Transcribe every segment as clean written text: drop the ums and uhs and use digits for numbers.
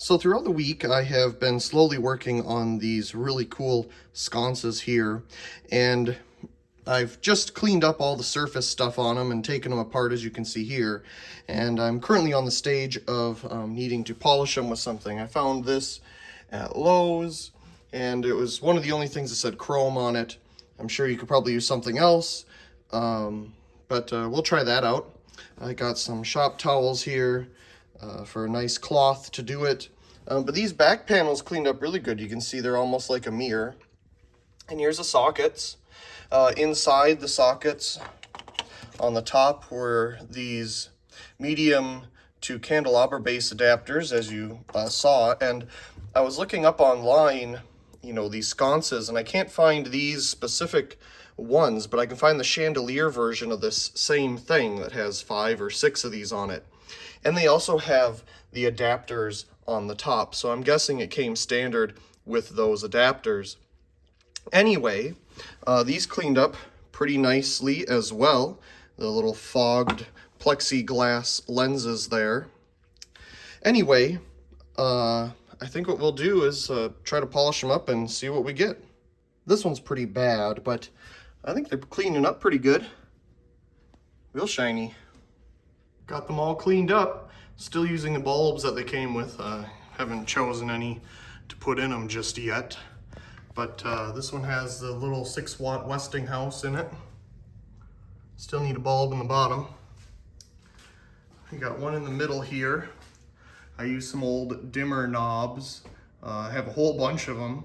So throughout the week, I have been slowly working on these really cool sconces here, and I've just cleaned up all the surface stuff on them and taken them apart, as you can see here, and I'm currently on the stage of needing to polish them with something. I found this at Lowe's, and it was one of the only things that said chrome on it. I'm sure you could probably use something else, but we'll try that out. I got some shop towels here for a nice cloth to do it. But these back panels cleaned up really good. You can see they're almost like a mirror. And here's the sockets. Inside the sockets on the top were these medium to candelabra base adapters, as you saw. And I was looking up online, these sconces, and I can't find these specific ones, but I can find the chandelier version of this same thing that has 5 or 6 of these on it. And they also have the adapters on the top, so I'm guessing it came standard with those adapters. Anyway, these cleaned up pretty nicely as well. The little fogged plexiglass lenses there. Anyway, I think what we'll do is try to polish them up and see what we get. This one's pretty bad, but I think they're cleaning up pretty good. Real shiny. Got them all cleaned up. Still using the bulbs that they came with. Haven't chosen any to put in them just yet. But this one has the little 6-watt Westinghouse in it. Still need a bulb in the bottom. We got one in the middle here. I used some old dimmer knobs. I have a whole bunch of them.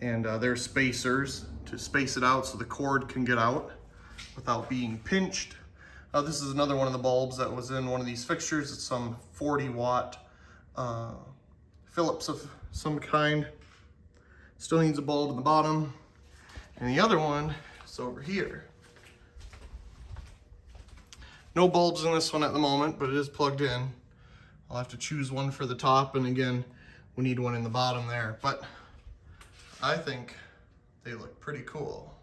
And they're spacers to space it out so the cord can get out without being pinched. This is another one of the bulbs that was in one of these fixtures. It's some 40-watt Phillips of some kind. Still needs a bulb in the bottom. And the other one is over here. No bulbs in this one at the moment, but it is plugged in. I'll have to choose one for the top, and again, we need one in the bottom there. But I think they look pretty cool.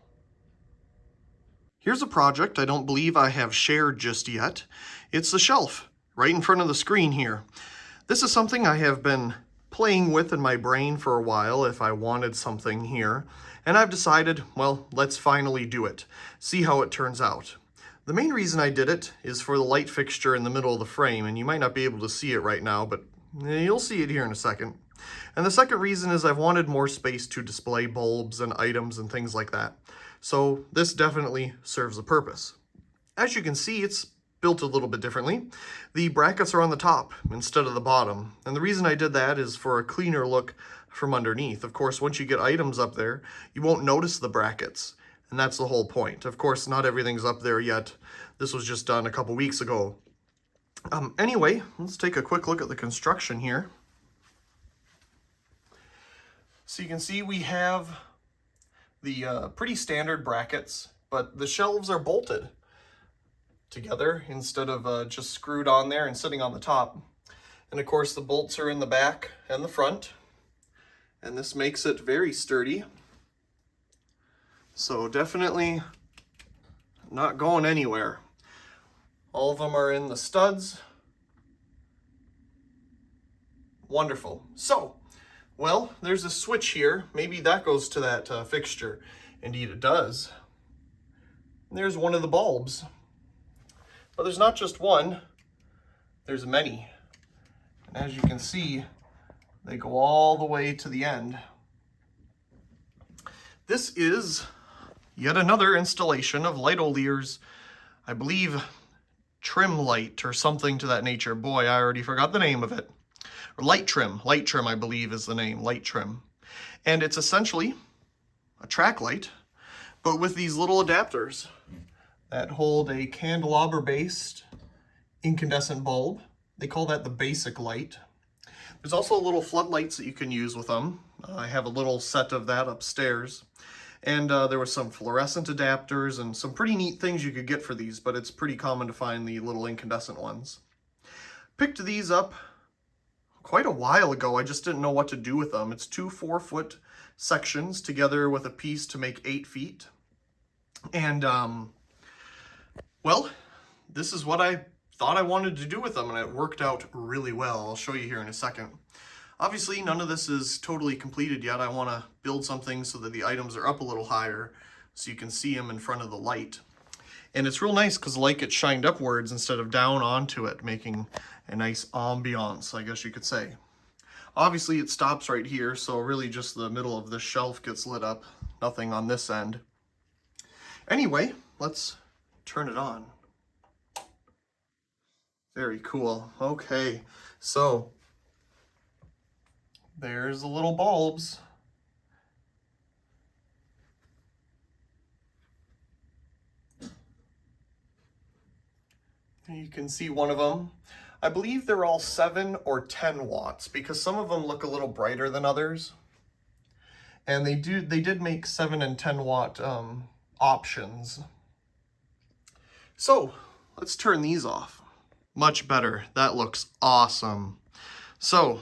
Here's a project I don't believe I have shared just yet. It's the shelf right in front of the screen here. This is something I have been playing with in my brain for a while if I wanted something here, and I've decided, well, let's finally do it. See how it turns out. The main reason I did it is for the light fixture in the middle of the frame, and you might not be able to see it right now, but you'll see it here in a second. And the second reason is I've wanted more space to display bulbs and items and things like that. So this definitely serves a purpose. As you can see, it's built a little bit differently. The brackets are on the top instead of the bottom. And the reason I did that is for a cleaner look from underneath. Of course, once you get items up there, you won't notice the brackets. And that's the whole point. Of course, not everything's up there yet. This was just done a couple weeks ago. Anyway, let's take a quick look at the construction here. So you can see we have the pretty standard brackets, but the shelves are bolted together instead of just screwed on there and sitting on the top. And of course the bolts are in the back and the front, and this makes it very sturdy. So definitely not going anywhere. All of them are in the studs. Wonderful. So, well, there's a switch here. Maybe that goes to that fixture. Indeed it does. And there's one of the bulbs. But there's not just one, there's many. And as you can see, they go all the way to the end. This is yet another installation of Lightolier's, I believe, trim light or something to that nature. Boy, I already forgot the name of it. Or light trim, I believe is the name, light trim. And it's essentially a track light, but with these little adapters that hold a candelabra-based incandescent bulb. They call that the basic light. There's also little floodlights that you can use with them. I have a little set of that upstairs. And there was some fluorescent adapters and some pretty neat things you could get for these, but it's pretty common to find the little incandescent ones. Picked these up quite a while ago. I just didn't know what to do with them. It's 2 4-foot sections together with a piece to make 8 feet. And, well, this is what I thought I wanted to do with them, and it worked out really well. I'll show you here in a second. Obviously, none of this is totally completed yet. I want to build something so that the items are up a little higher so you can see them in front of the light. And it's real nice because the light gets shined upwards instead of down onto it, making a nice ambiance, I guess you could say. Obviously, it stops right here, so really just the middle of this shelf gets lit up. Nothing on this end. Anyway, let's turn it on. Very cool. Okay, so there's the little bulbs. You can see one of them. I believe they're all 7 or 10 watts because some of them look a little brighter than others. And they did make 7 and 10 watt options. So let's turn these off. Much better. That looks awesome. So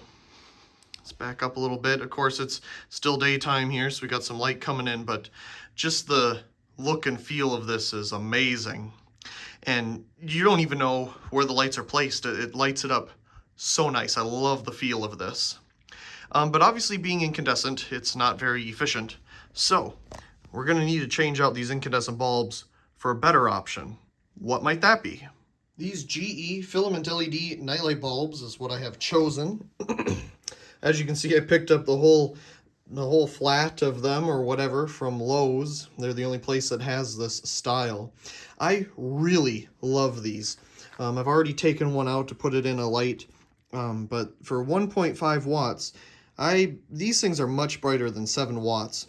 let's back up a little bit. Of course, it's still daytime here, so we got some light coming in, but just the look and feel of this is amazing. And you don't even know where the lights are placed. It lights it up so nice. I love the feel of this. But obviously being incandescent, it's not very efficient. So we're gonna need to change out these incandescent bulbs for a better option. What might that be? These GE Filament LED nightlight bulbs is what I have chosen. As you can see, I picked up the whole flat of them or whatever from Lowe's. They're the only place that has this style. I really love these. I've already taken one out to put it in a light, but for 1.5 watts, these things are much brighter than 7 watts.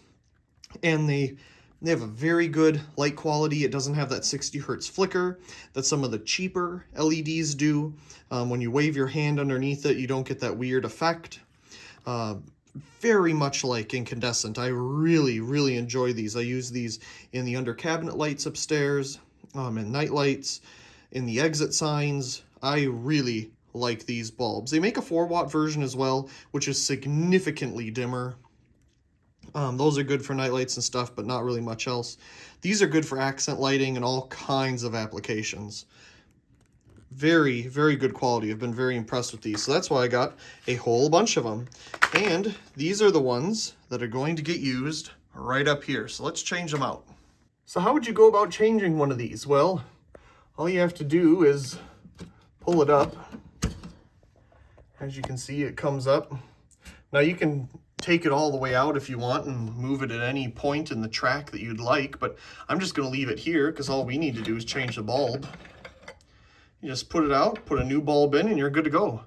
And they have a very good light quality. It doesn't have that 60 hertz flicker that some of the cheaper LEDs do. When you wave your hand underneath it, you don't get that weird effect. Very much like incandescent. I really, really enjoy these. I use these in the under cabinet lights upstairs, in night lights, in the exit signs. I really like these bulbs. They make a 4 watt version as well, which is significantly dimmer. Those are good for night lights and stuff, but not really much else. These are good for accent lighting and all kinds of applications. Very, very good quality. I've been very impressed with these. So that's why I got a whole bunch of them. And these are the ones that are going to get used right up here. So let's change them out. So how would you go about changing one of these? Well, all you have to do is pull it up. As you can see, it comes up. Now you can take it all the way out if you want and move it at any point in the track that you'd like, but I'm just going to leave it here because all we need to do is change the bulb. You just put it out, put a new bulb in, and you're good to go.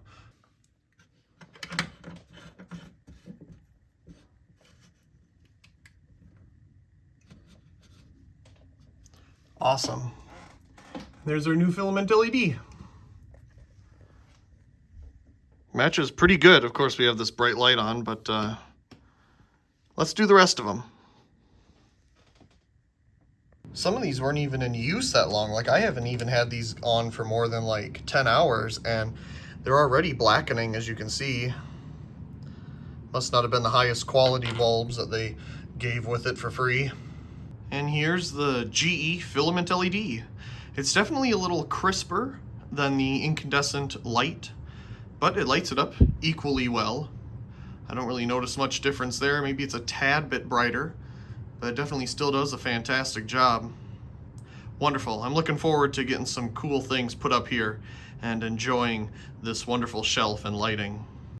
Awesome. There's our new filament LED. Matches pretty good. Of course, we have this bright light on, but let's do the rest of them. Some of these weren't even in use that long. Like, I haven't even had these on for more than like 10 hours, and they're already blackening, as you can see. Must not have been the highest quality bulbs that they gave with it for free. And here's the GE Filament LED. It's definitely a little crisper than the incandescent light, but it lights it up equally well. I don't really notice much difference there. Maybe it's a tad bit brighter, but it definitely still does a fantastic job. Wonderful. I'm looking forward to getting some cool things put up here and enjoying this wonderful shelf and lighting.